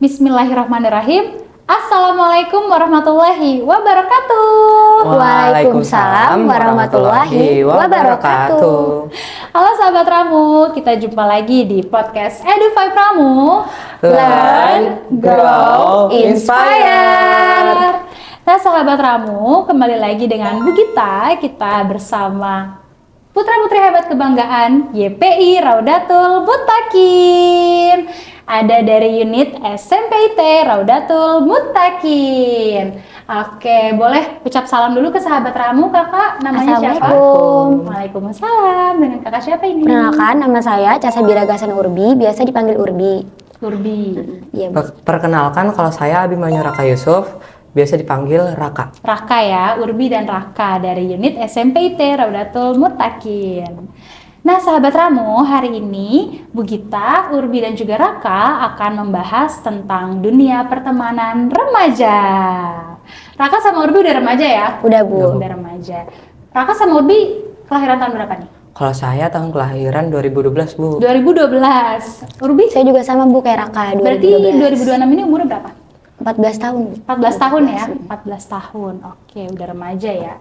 Bismillahirrahmanirrahim. Assalamualaikum warahmatullahi wabarakatuh. Waalaikumsalam warahmatullahi wabarakatuh. Halo sahabat Ramu, kita jumpa lagi di podcast Edufy Ramu. Learn, Grow, Inspire. Nah sahabat Ramu, kembali lagi dengan Bu Gita. Kita bersama putra-putri hebat kebanggaan YPI Raudatul Muttaqin. Ada dari unit SMP IT Raudatul Muttaqin. Oke, boleh ucap salam dulu ke sahabat Ramu, kakak. Namanya siapa? Assalamualaikum. Waalaikumsalam. Dengan kakak siapa ini? Perkenalkan, nama saya Casa Biragasan Urbi, biasa dipanggil Urbi. Urbi. Iya, Bu. Perkenalkan, kalau saya Abimanyu Raka Yusuf, biasa dipanggil Raka. Raka ya, Urbi dan Raka dari unit SMP IT Raudatul Muttaqin. Nah sahabat Ramu, hari ini Bu Gita, Urbi dan juga Raka akan membahas tentang dunia pertemanan remaja. Raka sama Urbi udah remaja ya? Udah, Bu. Udah remaja. Raka sama Urbi kelahiran tahun berapa nih? Kalau saya tahun kelahiran 2012, Bu. 2012. Urbi? Saya juga sama, Bu, kayak Raka, 2012. Berarti 2026 ini umurnya berapa? 14 tahun, Bu. 14 tahun ya? 14 tahun. Oke, udah remaja ya.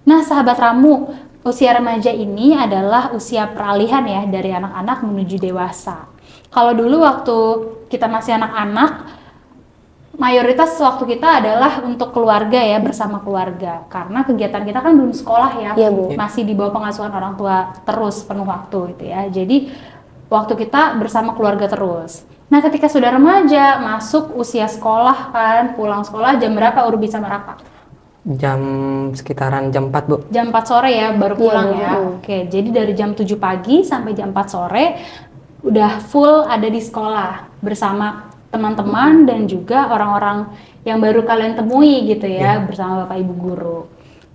Nah, sahabat Ramu, usia remaja ini adalah usia peralihan ya dari anak-anak menuju dewasa. Kalau dulu waktu kita masih anak-anak, mayoritas waktu kita adalah untuk keluarga ya, bersama keluarga. Karena kegiatan kita kan belum sekolah ya, Iya, Bu. masih di bawah pengasuhan orang tua terus penuh waktu gitu ya. Jadi waktu kita bersama keluarga terus. Nah, ketika sudah remaja, masuk usia sekolah kan, pulang sekolah jam berapa Urbi sama Raka? Sekitaran jam 4, Bu. Jam 4 sore ya baru pulang Iya, ya. Oke, jadi dari jam 7 pagi sampai jam 4 sore udah full ada di sekolah bersama teman-teman dan juga orang-orang yang baru kalian temui gitu ya, bersama Bapak Ibu guru.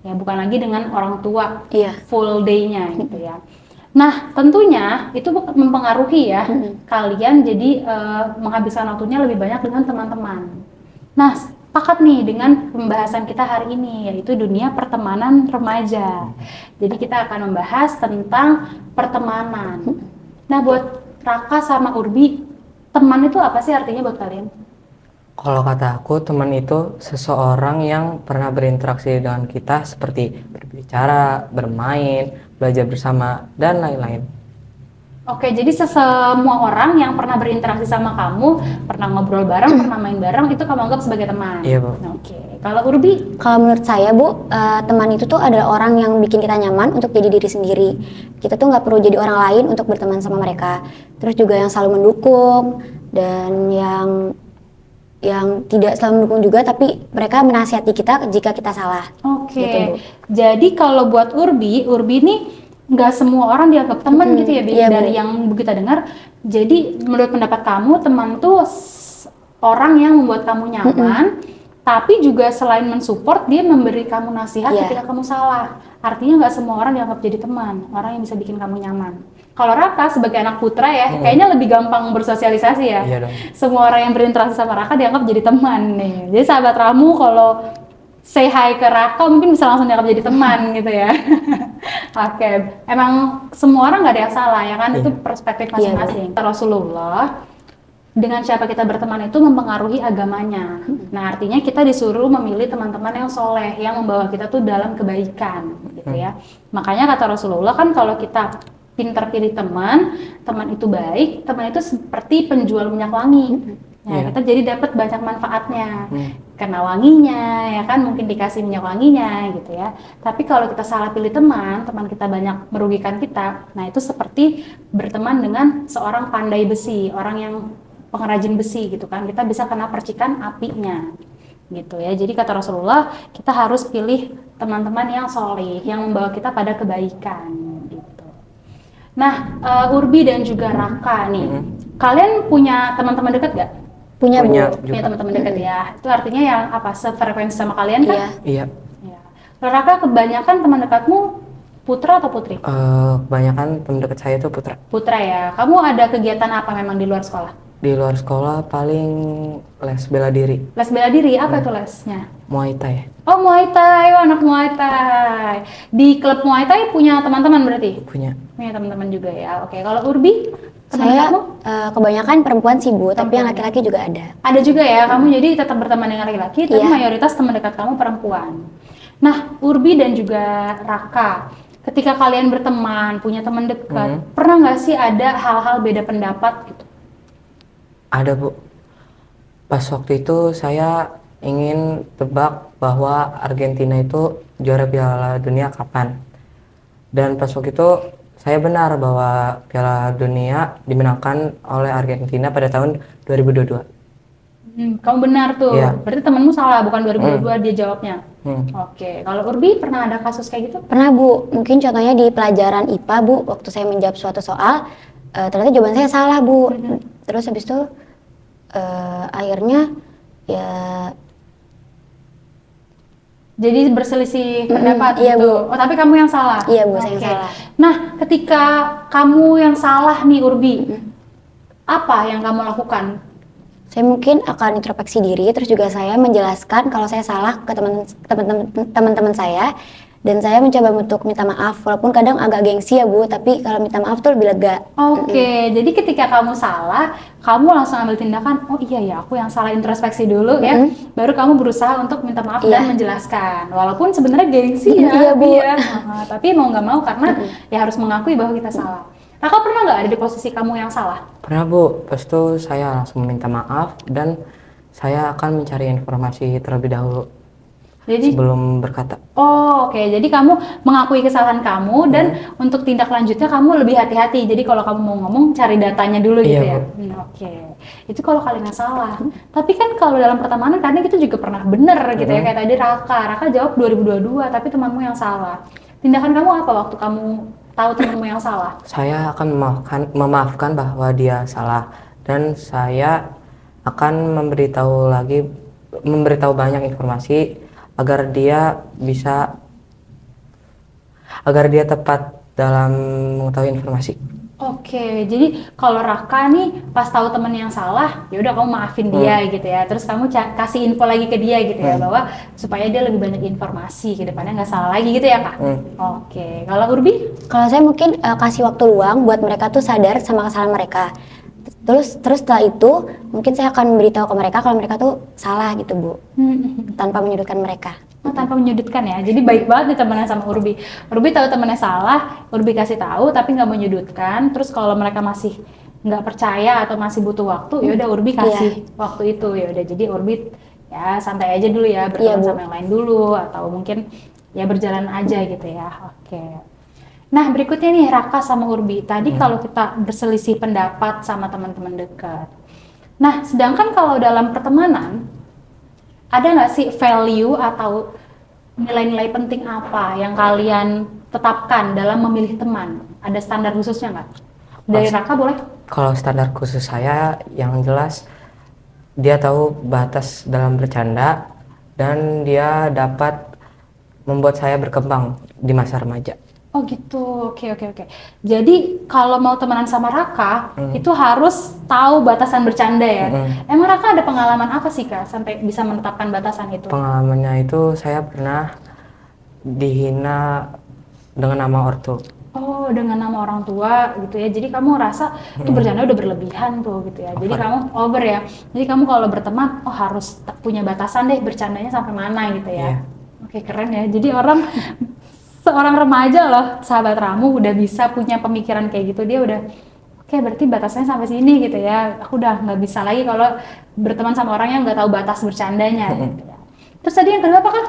Ya, bukan lagi dengan orang tua Iya. full day-nya gitu ya. Nah, tentunya itu mempengaruhi ya kalian jadi menghabiskan waktunya lebih banyak dengan teman-teman. Nah, sepakat nih dengan pembahasan kita hari ini, yaitu dunia pertemanan remaja. Jadi kita akan membahas tentang pertemanan. Nah, buat Raka sama Urbi, teman itu apa sih artinya buat kalian? Kalau kata aku, teman itu seseorang yang pernah berinteraksi dengan kita seperti berbicara, bermain, belajar bersama, dan lain-lain. Oke, jadi semua orang yang pernah berinteraksi sama kamu, pernah ngobrol bareng, pernah main bareng, itu kamu anggap sebagai teman? Iya, Bu. Oke, kalau Urbi? Kalau menurut saya, Bu, teman itu tuh adalah orang yang bikin kita nyaman untuk jadi diri sendiri. Kita tuh nggak perlu jadi orang lain untuk berteman sama mereka. Terus juga yang selalu mendukung dan yang tidak selalu mendukung juga, tapi mereka menasihati kita jika kita salah. Oke, Gitu, Bu. jadi kalau buat Urbi ini nggak semua orang dianggap teman gitu ya, Bi? Iya, Bu. Dari yang kita dengar. Jadi menurut pendapat kamu, teman tuh orang yang membuat kamu nyaman, tapi juga selain mensupport, dia memberi kamu nasihat Iya. ketika kamu salah. Artinya nggak semua orang dianggap jadi teman, orang yang bisa bikin kamu nyaman. Kalau Raka sebagai anak putra ya, kayaknya lebih gampang bersosialisasi ya. Iya dong. Semua orang yang berinteraksi sama Raka dianggap jadi teman nih. Jadi sahabat Ramu kalau say hi ke Raka mungkin bisa langsung dianggap jadi teman gitu ya. Oke, emang semua orang nggak ada yang salah ya kan, itu perspektif masing-masing. Rasulullah dengan siapa kita berteman itu mempengaruhi agamanya. Nah, artinya kita disuruh memilih teman-teman yang soleh, yang membawa kita tuh dalam kebaikan gitu ya. Makanya kata Rasulullah kan, kalau kita pintar pilih teman itu baik, teman itu seperti penjual minyak wangi. Nah, kita jadi dapat banyak manfaatnya. Kena wanginya, ya kan, mungkin dikasih minyak wanginya gitu ya. Tapi kalau kita salah pilih teman kita banyak merugikan kita. Nah, itu seperti berteman dengan seorang pandai besi, orang yang pengrajin besi gitu kan. Kita bisa kena percikan apinya. Gitu ya. Jadi kata Rasulullah, kita harus pilih teman-teman yang soleh, yang membawa kita pada kebaikan gitu. Nah, Urbi dan juga Raka nih, kalian punya teman-teman dekat gak? Punya, Bu. Punya teman-teman dekat ya. Itu artinya yang apa, sefrekuensi sama kalian kan? Iya. Iya. Ya. Kalau Raka, kebanyakan teman dekatmu putra atau putri? Kebanyakan teman dekat saya itu putra. Putra ya. Kamu ada kegiatan apa memang di luar sekolah? Di luar sekolah paling les bela diri, Les bela diri, apa itu lesnya? Muay Thai. Oh, Muay Thai, oh, anak Muay Thai. Di klub Muay Thai punya teman-teman berarti? Punya. Punya teman-teman juga ya. Oke, kalau Urbi? Teman Saya dekatmu? kebanyakan perempuan sih Bu, tapi yang Perempuan. laki-laki juga ada. Ada juga ya, kamu jadi tetap berteman dengan laki-laki, tapi Iya. mayoritas teman dekat kamu perempuan. Nah, Urbi dan juga Raka, ketika kalian berteman, punya teman dekat, pernah nggak sih ada hal-hal beda pendapat gitu? Ada Bu. Pas waktu itu saya ingin tebak bahwa Argentina itu juara Piala Dunia kapan. Dan pas waktu itu saya benar bahwa Piala Dunia dimenangkan oleh Argentina pada tahun 2022. Kamu benar tuh, Iya. berarti temenmu salah, bukan 2022 dia jawabnya. Hmm. Oke, kalau Urbi pernah ada kasus kayak gitu? Pernah Bu, mungkin contohnya di pelajaran IPA Bu, waktu saya menjawab suatu soal, ternyata jawaban saya salah Bu. Terus habis itu akhirnya ya Jadi berselisih pendapat iya, gitu. Bu. Oh, tapi kamu yang salah? Iya, Bu, saya yang Oke. salah. Nah, ketika kamu yang salah nih Urbi, apa yang kamu lakukan? saya mungkin akan introspeksi diri, terus juga saya menjelaskan kalau saya salah ke teman-teman saya, dan saya mencoba untuk minta maaf, walaupun kadang agak gengsi ya Bu, tapi kalau minta maaf tuh lebih lega. Oke, jadi ketika kamu salah, kamu langsung ambil tindakan, oh iya ya aku yang salah, introspeksi dulu ya, baru kamu berusaha untuk minta maaf dan menjelaskan. Walaupun sebenarnya gengsi ya, Iya, Bu. iya. Tapi mau nggak mau karena ya harus mengakui bahwa kita salah. Raka pernah nggak ada di posisi kamu yang salah? Pernah Bu, pas itu saya langsung meminta maaf dan saya akan mencari informasi terlebih dahulu Jadi, sebelum berkata. oh oke, jadi kamu mengakui kesalahan kamu dan untuk tindak lanjutnya kamu lebih hati-hati. Jadi kalau kamu mau ngomong, cari datanya dulu gitu Iya, ya. Bu. Oke, itu kalau kalian salah. Tapi kan kalau dalam pertemanan kadang kita juga pernah bener gitu ya. Kayak tadi Raka jawab 2022, tapi temanmu yang salah. Tindakan kamu apa waktu kamu tahu temanmu yang salah? Saya akan memaafkan bahwa dia salah dan saya akan memberitahu banyak informasi agar dia tepat dalam mengetahui informasi. Oke, jadi kalau Raka nih pas tahu temen yang salah, ya udah kamu maafin dia gitu ya. Terus kamu kasih info lagi ke dia gitu ya, bahwa supaya dia lebih banyak informasi ke depannya nggak salah lagi gitu ya Kak. Oke, kalau Urbi? Kalau saya mungkin kasih waktu luang buat mereka tuh sadar sama kesalahan mereka. Terus setelah itu mungkin saya akan memberitahu ke mereka kalau mereka tuh salah gitu Bu, tanpa menyudutkan mereka. Oh, tanpa menyudutkan ya, jadi baik banget nih temenan sama Urbi. Urbi tahu temennya salah, Urbi kasih tahu tapi nggak menyudutkan. Terus kalau mereka masih nggak percaya atau masih butuh waktu, ya udah Urbi kasih waktu itu. Ya udah, jadi Urbi ya santai aja dulu ya, berteman sama yang lain dulu, atau mungkin ya berjalan aja gitu ya. Oke. Nah berikutnya nih Raka sama Urbi. Tadi kalau kita berselisih pendapat sama teman-teman dekat. Nah sedangkan kalau dalam pertemanan, ada nggak sih value atau nilai-nilai penting apa yang kalian tetapkan dalam memilih teman? Ada standar khususnya nggak? Dari Raka boleh? Kalau standar khusus saya yang jelas dia tahu batas dalam bercanda dan dia dapat membuat saya berkembang di masa remaja. Oh gitu, oke. Jadi kalau mau temenan sama Raka, itu harus tahu batasan bercanda ya. Emang Raka ada pengalaman apa sih Kak sampai bisa menetapkan batasan itu? Pengalamannya itu saya pernah dihina dengan nama ortu. Oh, dengan nama orang tua gitu ya. Jadi kamu rasa itu bercanda udah berlebihan tuh gitu ya. Jadi kamu over ya. Jadi kamu kalau berteman, oh harus punya batasan deh bercandanya sampai mana gitu ya. Oke, keren ya. Jadi seorang remaja loh, sahabat Ramu udah bisa punya pemikiran kayak gitu. Dia udah, oke, berarti batasnya sampai sini gitu ya. Aku udah nggak bisa lagi kalau berteman sama orang yang nggak tahu batas bercandanya gitu ya. Terus tadi yang kedua apa Kak?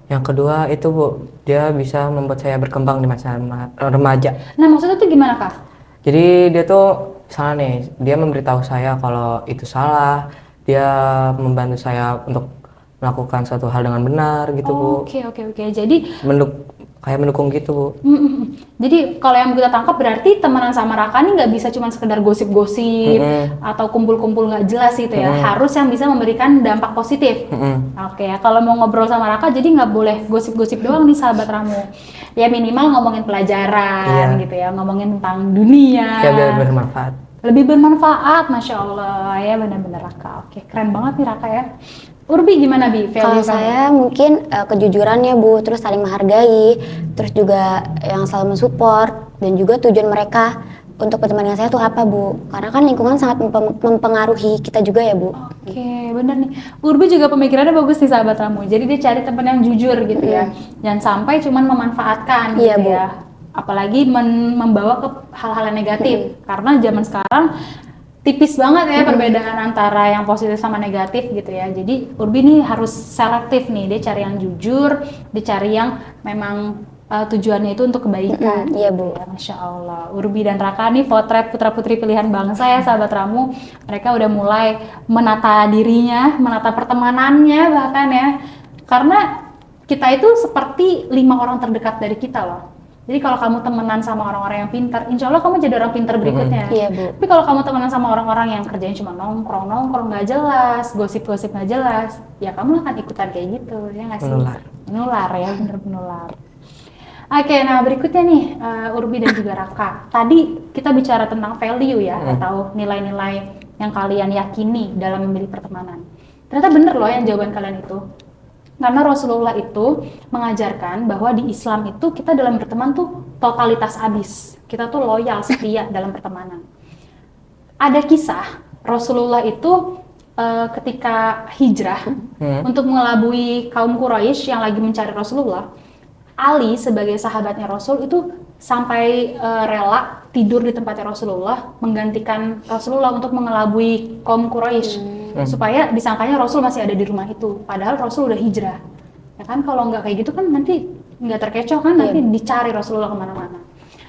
Yang kedua itu Bu, dia bisa membuat saya berkembang di masa remaja. Nah maksudnya tuh gimana Kak? Jadi dia tuh salah nih, dia memberitahu saya kalau itu salah, dia membantu saya untuk melakukan suatu hal dengan benar gitu Bu. Oke. Jadi Kayak mendukung gitu Bu. Jadi kalau yang kita tangkap berarti temenan sama Raka nih nggak bisa cuma sekedar gosip-gosip atau kumpul-kumpul nggak jelas gitu ya. Harus yang bisa memberikan dampak positif. Oke ya, kalau mau ngobrol sama Raka jadi nggak boleh gosip-gosip doang nih sahabat Ramu. Ya minimal ngomongin pelajaran gitu ya, ngomongin tentang dunia. Ya biar bermanfaat. Lebih bermanfaat, Masya Allah ya, benar-benar Raka. Oke, keren banget nih Raka ya. Urbi gimana Bi? Kalau saya mungkin kejujurannya Bu, terus saling menghargai, terus juga yang selalu mensupport dan juga tujuan mereka untuk berteman dengan saya tuh apa, Bu? Karena kan lingkungan sangat mempengaruhi kita juga ya, Bu. Oke, bener nih. Urbi juga pemikirannya bagus nih sahabat Ramu. Jadi dia cari teman yang jujur gitu ya. Jangan sampai cuman memanfaatkan Iya, gitu Bu. ya. Apalagi membawa ke hal-hal yang negatif. Karena zaman sekarang tipis banget ya perbedaan antara yang positif sama negatif gitu ya. Jadi Urbi nih harus selektif nih. Dia cari yang jujur, dia cari yang memang tujuannya itu untuk kebaikan. Iya, Bu. Ya, Masya Allah. Urbi dan Raka nih potret putra-putri pilihan bangsa ya sahabat Ramu. Mereka udah mulai menata dirinya, menata pertemanannya bahkan ya. Karena kita itu seperti 5 orang terdekat dari kita loh. Jadi kalau kamu temenan sama orang-orang yang pintar, insya Allah kamu jadi orang pintar berikutnya. Iya, Bu. Tapi kalau kamu temenan sama orang-orang yang kerjanya cuma nongkrong nggak jelas, gosip-gosip nggak jelas, ya kamu akan ikutan kayak gitu, ya nggak sih? Menular. Menular ya, bener menular. Oke, nah berikutnya nih Urbi dan juga Raka. Tadi kita bicara tentang value ya, atau nilai-nilai yang kalian yakini dalam memilih pertemanan. Ternyata bener loh yang jawaban kalian itu. Karena Rasulullah itu mengajarkan bahwa di Islam itu kita dalam berteman tuh totalitas habis. Kita tuh loyal, setia dalam pertemanan. Ada kisah Rasulullah itu ketika hijrah untuk mengelabui kaum Quraisy yang lagi mencari Rasulullah. Ali sebagai sahabatnya Rasul itu sampai rela tidur di tempatnya Rasulullah, menggantikan Rasulullah untuk mengelabui kaum Quraisy supaya disangkanya Rasul masih ada di rumah itu, padahal Rasul udah hijrah. Ya kan, kalau nggak kayak gitu kan nanti nggak terkecoh kan, nanti dicari Rasulullah kemana-mana.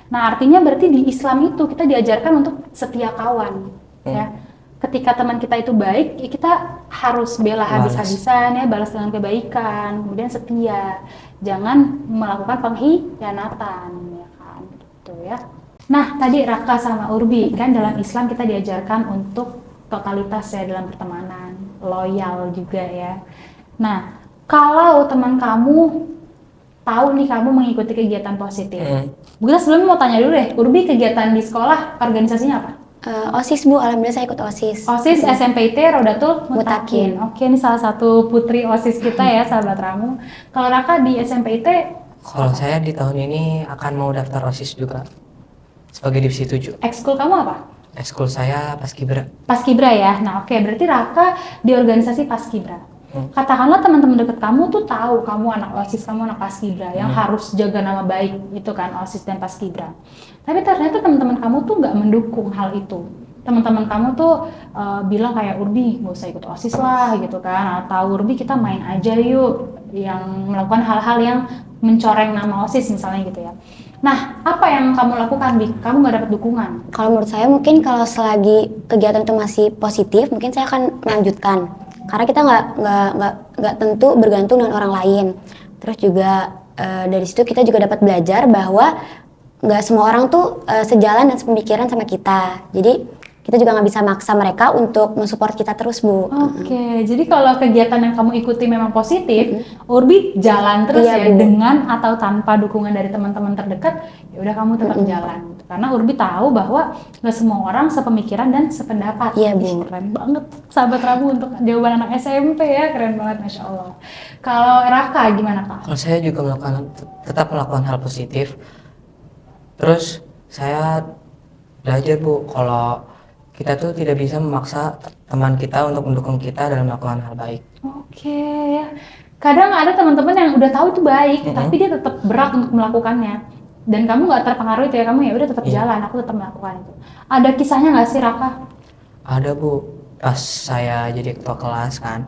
Nah artinya berarti di Islam itu kita diajarkan untuk setia kawan, ya. Ketika teman kita itu baik, ya kita harus bela habis-habisan ya, balas dengan kebaikan, kemudian setia, jangan melakukan pengkhianatan, ya kan, gitu ya. Nah tadi Raka sama Urbi kan dalam Islam kita diajarkan untuk totalitas ya dalam pertemanan, loyal juga ya. Nah kalau teman kamu tahu nih kamu mengikuti kegiatan positif, kita sebelumnya mau tanya dulu deh, Urbi kegiatan di sekolah organisasinya apa? OSIS, Bu. Alhamdulillah saya ikut OSIS. OSIS SMPT Rodatul Mutakin. Oke, ini salah satu putri OSIS kita ya, sahabat Ramu. Kalau Raka di SMPT? Kalau saya di tahun ini akan mau daftar OSIS juga sebagai divisi 7. Ekskul kamu apa? Ekskul saya Paskibra. Paskibra ya. Nah, oke, berarti Raka di organisasi Paskibra. Katakanlah teman-teman dekat kamu tuh tahu kamu anak OSIS, kamu anak Paskibra yang harus jaga nama baik itu kan, OSIS dan Paskibra. Tapi ternyata teman-teman kamu tuh nggak mendukung hal itu. Teman-teman kamu tuh bilang kayak Urbi nggak usah ikut OSIS lah gitu kan, atau Urbi kita main aja yuk, yang melakukan hal-hal yang mencoreng nama OSIS misalnya gitu ya. Nah, apa yang kamu lakukan, Bi? Kamu nggak dapat dukungan? Kalau menurut saya mungkin kalau selagi kegiatan itu masih positif, mungkin saya akan melanjutkan. Karena kita nggak tentu bergantung dengan orang lain. Terus juga dari situ kita juga dapat belajar bahwa nggak semua orang tuh sejalan dan sepemikiran sama kita. Jadi kita juga nggak bisa maksa mereka untuk mensupport kita terus, Bu. Oke, jadi kalau kegiatan yang kamu ikuti memang positif, Urbi jalan terus Iya, ya, Bu. dengan atau tanpa dukungan dari teman-teman terdekat, ya udah kamu tetap jalan. Karena Urbi tahu bahwa nggak semua orang sepemikiran dan sependapat. Iya, Bu. Ih, keren banget, sahabat Rabu untuk jawaban anak SMP ya, keren banget, Masya Allah. Kalau Raka gimana Kak? Kalau saya juga tetap melakukan hal positif. Terus saya belajar, Bu, kalau kita tuh tidak bisa memaksa teman kita untuk mendukung kita dalam melakukan hal baik. Oke, ya. Kadang ada teman-teman yang udah tahu itu baik, tapi dia tetap berat untuk melakukannya. Dan kamu nggak terpengaruh itu ya, kamu ya udah tetap jalan, aku tetap melakukan itu. Ada kisahnya nggak sih Raka? Ada, Bu. Pas saya jadi ketua kelas kan,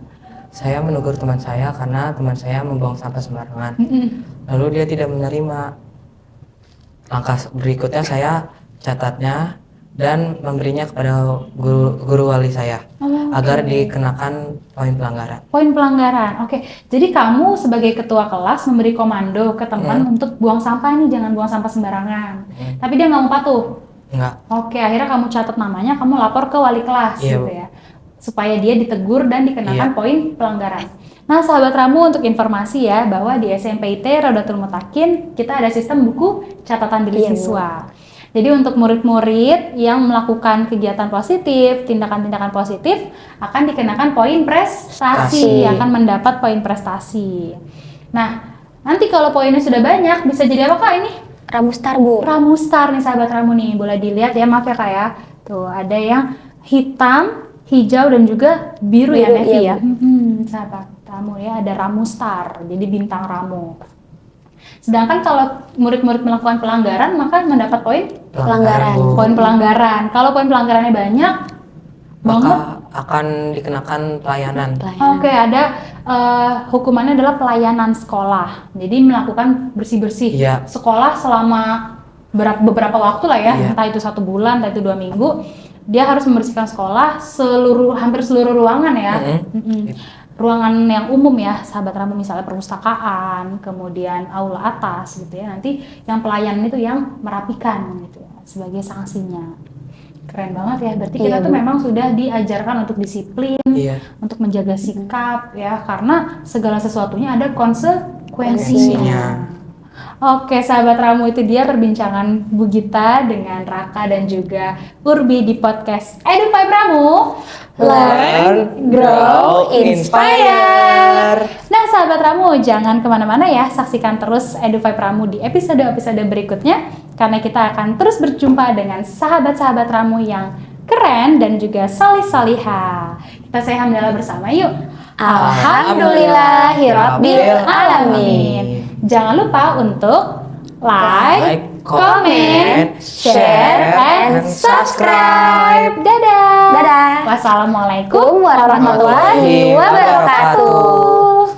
saya menegur teman saya karena teman saya membuang sampah sembarangan. Lalu dia tidak menerima. Langkah berikutnya saya catatnya dan memberinya kepada guru wali saya agar dikenakan poin pelanggaran. Poin pelanggaran, oke. Jadi kamu sebagai ketua kelas memberi komando ke teman untuk buang sampah nih, jangan buang sampah sembarangan. Tapi dia nggak mau patuh. Enggak. Oke, akhirnya kamu catat namanya, kamu lapor ke wali kelas gitu ya, supaya dia ditegur dan dikenakan poin pelanggaran. Nah, sahabat Ramu, untuk informasi ya, bahwa di SMPT Rodatul Mutakin kita ada sistem buku catatan diri siswa. Jadi untuk murid-murid yang melakukan kegiatan positif, tindakan-tindakan positif akan dikenakan poin prestasi, akan mendapat poin prestasi. Nah, nanti kalau poinnya sudah banyak bisa jadi apa Kak ini? Ramustar, Bu. Ramustar nih sahabat Ramu nih, boleh dilihat ya, maaf ya Kak ya. Tuh ada yang hitam, hijau dan juga biru ya Biru, Nevi iya, ya. Sahabat Ramu ya, ada Ramustar, jadi bintang Ramu. Sedangkan kalau murid-murid melakukan pelanggaran maka mendapat poin Pelanggaran. Bu. poin pelanggaran. Kalau poin pelanggarannya banyak banget, Maka akan dikenakan pelayanan. oke, ada hukumannya adalah pelayanan sekolah. Jadi melakukan bersih-bersih Iya. sekolah selama beberapa waktu lah ya, Iya. entah itu 1 bulan, entah itu 2 minggu. Dia harus membersihkan sekolah hampir seluruh ruangan ya. Ruangan yang umum ya, sahabat Ramu, misalnya perpustakaan, kemudian aula atas gitu ya. Nanti yang pelayanan itu yang merapikan gitu ya, sebagai sanksinya. Keren banget ya, berarti kita Iya, tuh Bu. memang sudah diajarkan untuk disiplin, Iya. untuk menjaga sikap ya, karena segala sesuatunya ada konsekuensinya. Konsekuensinya. Oke, sahabat Ramu, itu dia perbincangan Bu Gita dengan Raka dan juga Urbi di podcast Edu5 Ramu. Learn, grow, inspire. Nah, sahabat Ramu, jangan kemana-mana ya, saksikan terus Edu5 Ramu di episode-episode berikutnya, karena kita akan terus berjumpa dengan sahabat-sahabat Ramu yang keren dan juga salih-salihah. Kita say hamdalah bersama yuk. Alhamdulillahirabbil alamin. Jangan lupa untuk like, comment, share, and subscribe. Dadah. Dadah. Wassalamualaikum warahmatullahi wabarakatuh.